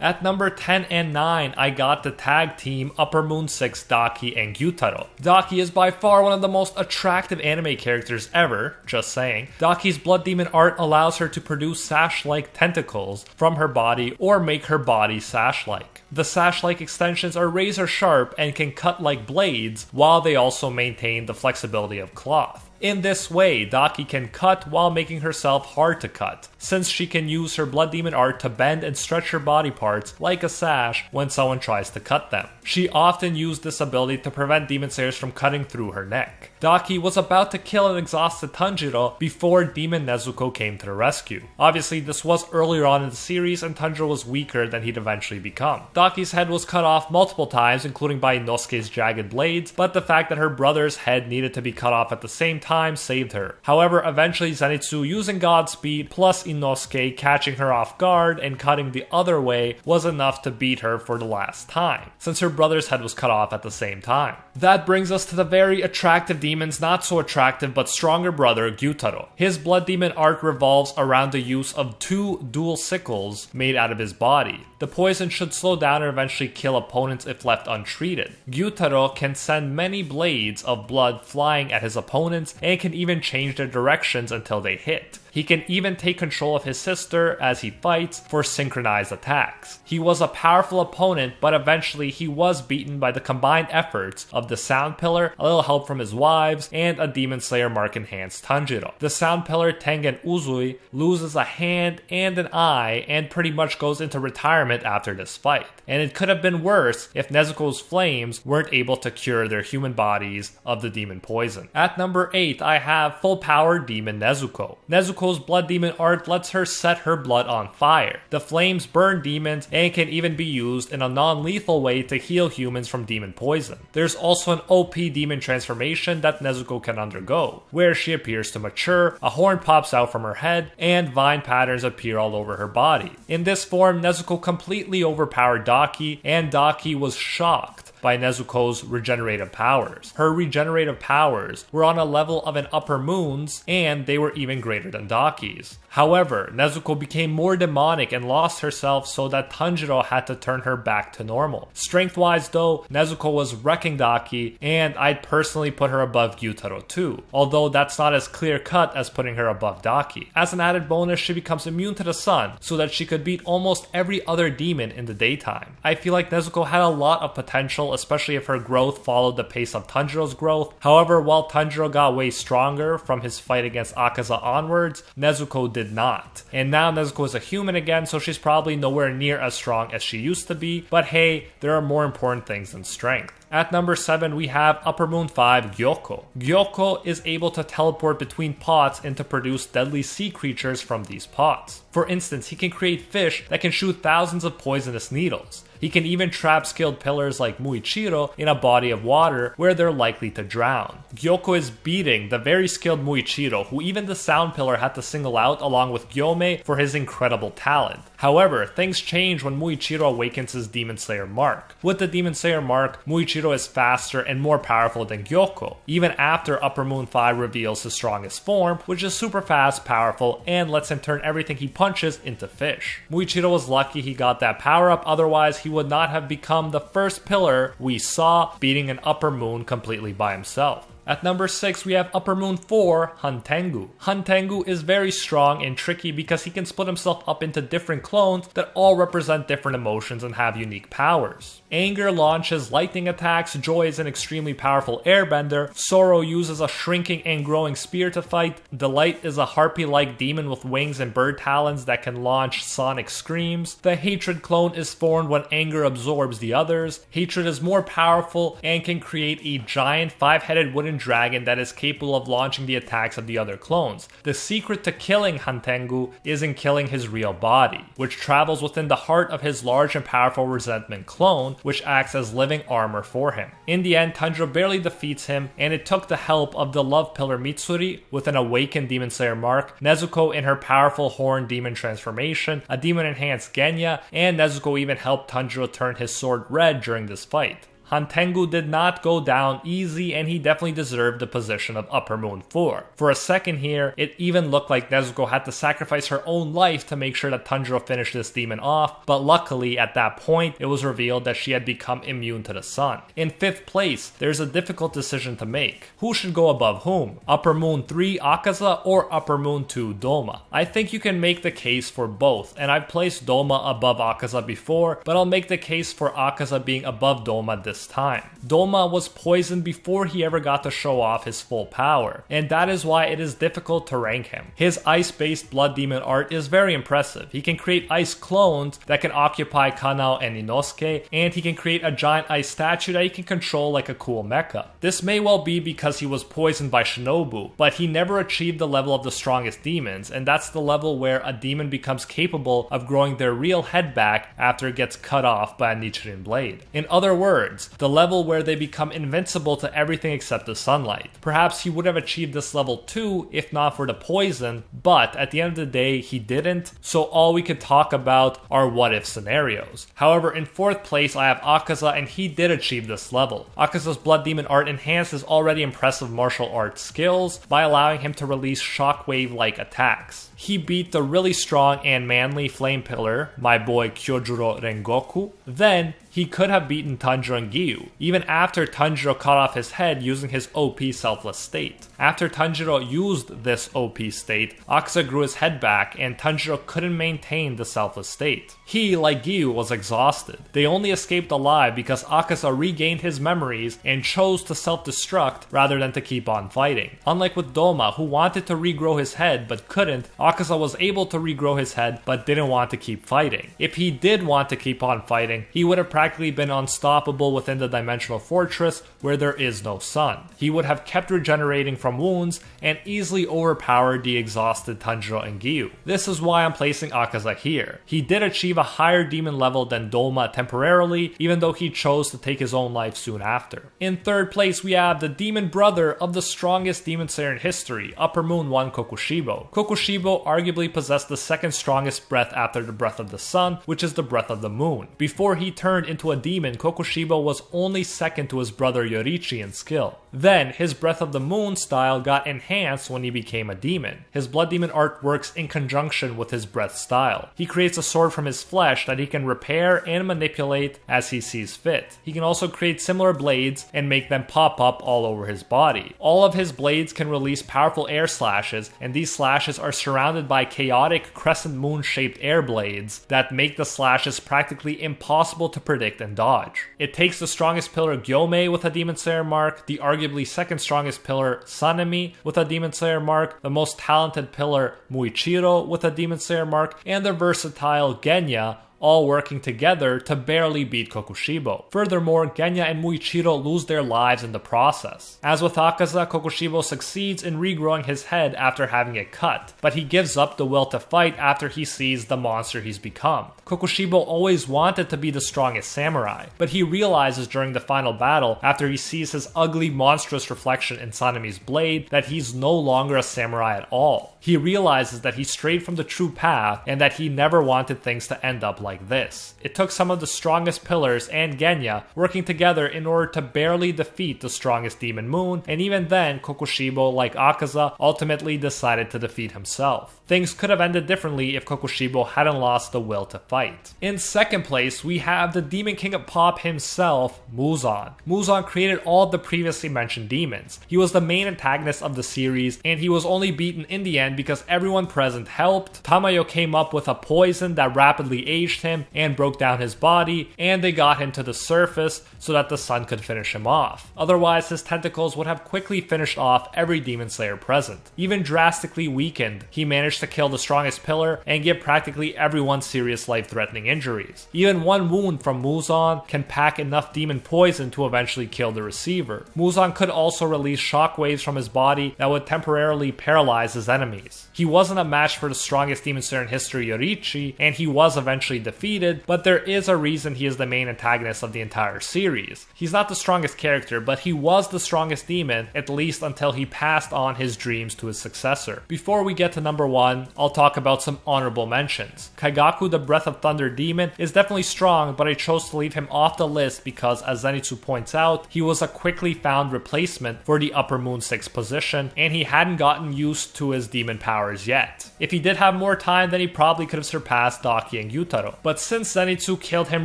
At number 10 and 9, I got the tag team Uppermoon 6 Daki and Gyutaro. Daki is by far one of the most attractive anime characters ever, just saying. Daki's blood demon art allows her to produce sash-like tentacles from her body or make her body sash-like. The sash-like extensions are razor sharp and can cut like blades, while they also maintain the flexibility of cloth. In this way, Daki can cut while making herself hard to cut, since she can use her blood demon art to bend and stretch her body parts like a sash when someone tries to cut them. She often used this ability to prevent demon slayers from cutting through her neck. Daki was about to kill an exhausted Tanjiro before Demon Nezuko came to the rescue. Obviously, this was earlier on in the series and Tanjiro was weaker than he'd eventually become. Daki's head was cut off multiple times, including by Inosuke's jagged blades, but the fact that her brother's head needed to be cut off at the same time saved her. However, eventually Zenitsu using Godspeed plus Inosuke catching her off guard and cutting the other way was enough to beat her for the last time, since her brother's head was cut off at the same time. That brings us to the very attractive demon's not so attractive but stronger brother, Gyutaro. His blood demon arc revolves around the use of 2 dual sickles made out of his body. The poison should slow down and eventually kill opponents if left untreated. Gyutaro can send many blades of blood flying at his opponents and can even change their directions until they hit. He can even take control of his sister as he fights for synchronized attacks. He was a powerful opponent, but eventually he was beaten by the combined efforts of the Sound Pillar, a little help from his wives, and a Demon Slayer Mark Enhanced Tanjiro. The Sound Pillar, Tengen Uzui, loses a hand and an eye and pretty much goes into retirement after this fight. And it could have been worse if Nezuko's flames weren't able to cure their human bodies of the demon poison. At number 8, I have Full Power Demon Nezuko. Nezuko's blood demon art lets her set her blood on fire. The flames burn demons and can even be used in a non-lethal way to heal humans from demon poison. There's also an OP demon transformation that Nezuko can undergo, where she appears to mature, a horn pops out from her head, and vine patterns appear all over her body. In this form, Nezuko completely overpowered Daki, and Daki was shocked by Nezuko's regenerative powers. Her regenerative powers were on a level of an Uppermoon's, and they were even greater than Daki's. However, Nezuko became more demonic and lost herself so that Tanjiro had to turn her back to normal. Strength-wise though, Nezuko was wrecking Daki, and I'd personally put her above Gyutaro too, although that's not as clear-cut as putting her above Daki. As an added bonus, she becomes immune to the sun, so that she could beat almost every other demon in the daytime. I feel like Nezuko had a lot of potential, especially if her growth followed the pace of Tanjiro's growth. However, while Tanjiro got way stronger from his fight against Akaza onwards, Nezuko did not. And now Nezuko is a human again, so she's probably nowhere near as strong as she used to be, but hey, there are more important things than strength. At number 7, we have Uppermoon 5 Gyoko. Gyoko is able to teleport between pots and to produce deadly sea creatures from these pots. For instance, he can create fish that can shoot thousands of poisonous needles. He can even trap skilled pillars like Muichiro in a body of water where they're likely to drown. Gyoko is beating the very skilled Muichiro, who even the Sound Pillar had to single out along with Gyome for his incredible talent. However, things change when Muichiro awakens his Demon Slayer mark. With the Demon Slayer mark, Muichiro is faster and more powerful than Gyoko, even after Uppermoon 5 reveals his strongest form, which is super fast, powerful, and lets him turn everything he punches into fish. Muichiro was lucky he got that power up, otherwise he would not have become the first pillar we saw beating an Uppermoon completely by himself. At number 6, we have Uppermoon 4, Huntengu. Huntengu is very strong and tricky because he can split himself up into different clones that all represent different emotions and have unique powers. Anger launches lightning attacks, Joy is an extremely powerful airbender, Sorrow uses a shrinking and growing spear to fight, Delight is a harpy-like demon with wings and bird talons that can launch sonic screams, the Hatred clone is formed when anger absorbs the others, Hatred is more powerful and can create a giant 5-headed wooden dragon that is capable of launching the attacks of the other clones. The secret to killing Huntengu is in killing his real body, which travels within the heart of his large and powerful resentment clone, which acts as living armor for him. In the end, Tanjiro barely defeats him, and it took the help of the Love Pillar Mitsuri with an awakened Demon Slayer mark, Nezuko in her powerful Horn Demon transformation, a demon enhanced Genya, and Nezuko even helped Tanjiro turn his sword red during this fight. Hantengu did not go down easy, and he definitely deserved the position of Upper Moon 4. For a second here, it even looked like Nezuko had to sacrifice her own life to make sure that Tanjiro finished this demon off, but luckily at that point, it was revealed that she had become immune to the sun. In 5th place, there's a difficult decision to make. Who should go above whom? Upper Moon 3 Akaza or Upper Moon 2 Doma? I think you can make the case for both, and I've placed Doma above Akaza before, but I'll make the case for Akaza being above Doma this time. Doma was poisoned before he ever got to show off his full power, and that is why it is difficult to rank him. His ice-based blood demon art is very impressive. He can create ice clones that can occupy Kanao and Inosuke, and he can create a giant ice statue that he can control like a cool mecha. This may well be because he was poisoned by Shinobu, but he never achieved the level of the strongest demons, and that's the level where a demon becomes capable of growing their real head back after it gets cut off by a Nichiren blade. In other words, the level where they become invincible to everything except the sunlight. Perhaps he would have achieved this level too if not for the poison, but at the end of the day he didn't, so all we could talk about are what if scenarios. However, in 4th place I have Akaza, and he did achieve this level. Akaza's blood demon art enhanced his already impressive martial arts skills by allowing him to release shockwave-like attacks. He beat the really strong and manly Flame Pillar, my boy Kyojuro Rengoku. Then, he could have beaten Tanjiro and Giyu, even after Tanjiro cut off his head using his OP selfless state. After Tanjiro used this OP state, Akaza grew his head back and Tanjiro couldn't maintain the selfless state. He, like Giyu, was exhausted. They only escaped alive because Akaza regained his memories and chose to self-destruct rather than to keep on fighting. Unlike with Doma, who wanted to regrow his head but couldn't, Akaza was able to regrow his head but didn't want to keep fighting. If he did want to keep on fighting, he would have practically been unstoppable within the dimensional fortress where there is no sun. He would have kept regenerating from wounds and easily overpowered the exhausted Tanjiro and Giyu. This is why I'm placing Akaza here. He did achieve a higher demon level than Doma temporarily, even though he chose to take his own life soon after. In 3rd place we have the demon brother of the strongest demon slayer in history, Upper Moon 1 Kokushibo. Kokushibo arguably possessed the 2nd strongest breath after the breath of the sun, which is the breath of the moon. Before he turned into a demon, Kokushibo was only 2nd to his brother Yorichi in skill. Then, his Breath of the Moon style got enhanced when he became a demon. His blood demon art works in conjunction with his breath style. He creates a sword from his flesh that he can repair and manipulate as he sees fit. He can also create similar blades and make them pop up all over his body. All of his blades can release powerful air slashes, and these slashes are surrounded by chaotic crescent moon shaped air blades that make the slashes practically impossible to predict and dodge. It takes the strongest pillar Gyomei with a Demon Slayer mark, the arguably 2nd strongest pillar Sanemi with a Demon Slayer mark, the most talented pillar Muichiro with a Demon Slayer mark, and the versatile Genya, all working together to barely beat Kokushibo. Furthermore, Genya and Muichiro lose their lives in the process. As with Akaza, Kokushibo succeeds in regrowing his head after having it cut, but he gives up the will to fight after he sees the monster he's become. Kokushibo always wanted to be the strongest samurai, but he realizes during the final battle, after he sees his ugly, monstrous reflection in Sanemi's blade, that he's no longer a samurai at all. He realizes that he strayed from the true path and that he never wanted things to end up like this. It took some of the strongest pillars and Genya working together in order to barely defeat the strongest demon moon, and even then, Kokushibo, like Akaza, ultimately decided to defeat himself. Things could have ended differently if Kokushibo hadn't lost the will to fight. In 2nd place, we have the Demon King of Pop himself, Muzan. Muzan created all of the previously mentioned demons. He was the main antagonist of the series, and he was only beaten in the end because everyone present helped. Tamayo came up with a poison that rapidly aged him and broke down his body, and they got him to the surface so that the sun could finish him off. Otherwise, his tentacles would have quickly finished off every demon slayer present. Even drastically weakened, he managed to kill the strongest pillar and give practically everyone serious life-threatening injuries. Even one wound from Muzan can pack enough demon poison to eventually kill the receiver. Muzan could also release shockwaves from his body that would temporarily paralyze his enemies. He wasn't a match for the strongest demon slayer in history, Yorichi, and he was eventually defeated, but there is a reason he is the main antagonist of the entire series. He's not the strongest character, but he was the strongest demon, at least until he passed on his dreams to his successor. Before we get to number 1, I'll talk about some honorable mentions. Kaigaku, the Breath of Thunder demon, is definitely strong, but I chose to leave him off the list because, as Zenitsu points out, he was a quickly found replacement for the Upper Moon 6 position, and he hadn't gotten used to his demon powers yet. If he did have more time, then he probably could have surpassed Daki and Gyutaro. But since Zenitsu killed him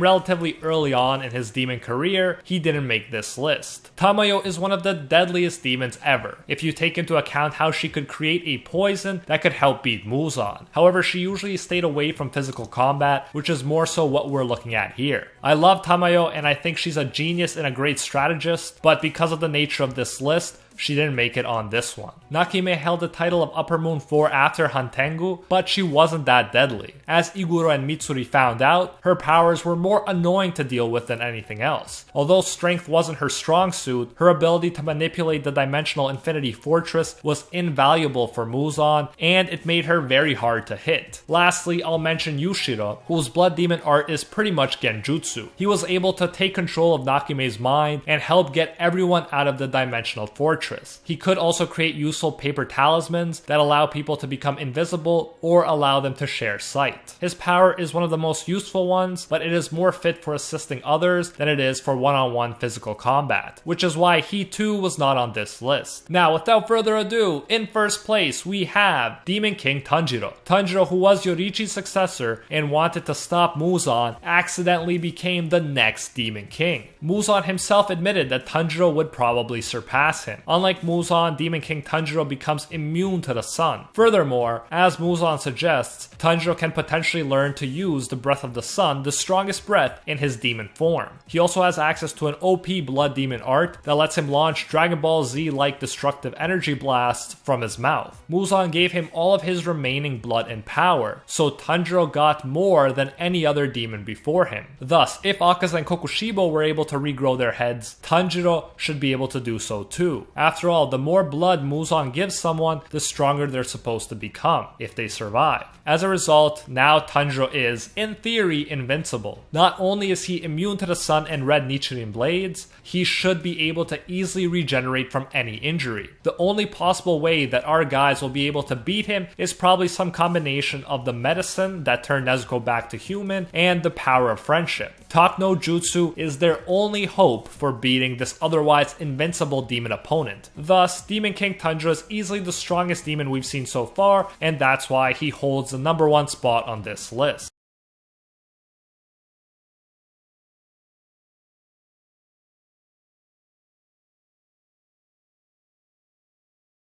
relatively early on in his demon career, he didn't make this list. Tamayo is one of the deadliest demons ever, if you take into account how she could create a poison that could help beat Muzan. However, she usually stayed away from physical combat, which is more so what we're looking at here. I love Tamayo and I think she's a genius and a great strategist, but because of the nature of this list, she didn't make it on this one. Nakime held the title of Upper Moon 4 after Hantengu, but she wasn't that deadly. As Iguro and Mitsuri found out, her powers were more annoying to deal with than anything else. Although strength wasn't her strong suit, her ability to manipulate the Dimensional Infinity Fortress was invaluable for Muzan, and it made her very hard to hit. Lastly, I'll mention Yushira, whose blood demon art is pretty much genjutsu. He was able to take control of Nakime's mind and help get everyone out of the Dimensional Fortress. He could also create useful paper talismans that allow people to become invisible or allow them to share sight. His power is one of the most useful ones, but it is more fit for assisting others than it is for one-on-one physical combat, which is why he too was not on this list. Now, without further ado, in first place we have Demon King Tanjiro. Tanjiro, who was Yorichi's successor and wanted to stop Muzan, accidentally became the next Demon King. Muzan himself admitted that Tanjiro would probably surpass him. Unlike Muzan, Demon King Tanjiro becomes immune to the sun. Furthermore, as Muzan suggests, Tanjiro can potentially learn to use the Breath of the Sun, the strongest breath, in his demon form. He also has access to an OP blood demon art that lets him launch Dragon Ball Z-like destructive energy blasts from his mouth. Muzan gave him all of his remaining blood and power, so Tanjiro got more than any other demon before him. Thus, if Akaza and Kokushibo were able to regrow their heads, Tanjiro should be able to do so too. After all, the more blood Muzan gives someone, the stronger they're supposed to become, if they survive. As a result, now Tanjiro is, in theory, invincible. Not only is he immune to the sun and red Nichiren blades, he should be able to easily regenerate from any injury. The only possible way that our guys will be able to beat him is probably some combination of the medicine that turned Nezuko back to human and the power of friendship. Talk no Jutsu is their only hope for beating this otherwise invincible demon opponent. Thus, Demon King Tundra is easily the strongest demon we've seen so far, and that's why he holds the number 1 spot on this list.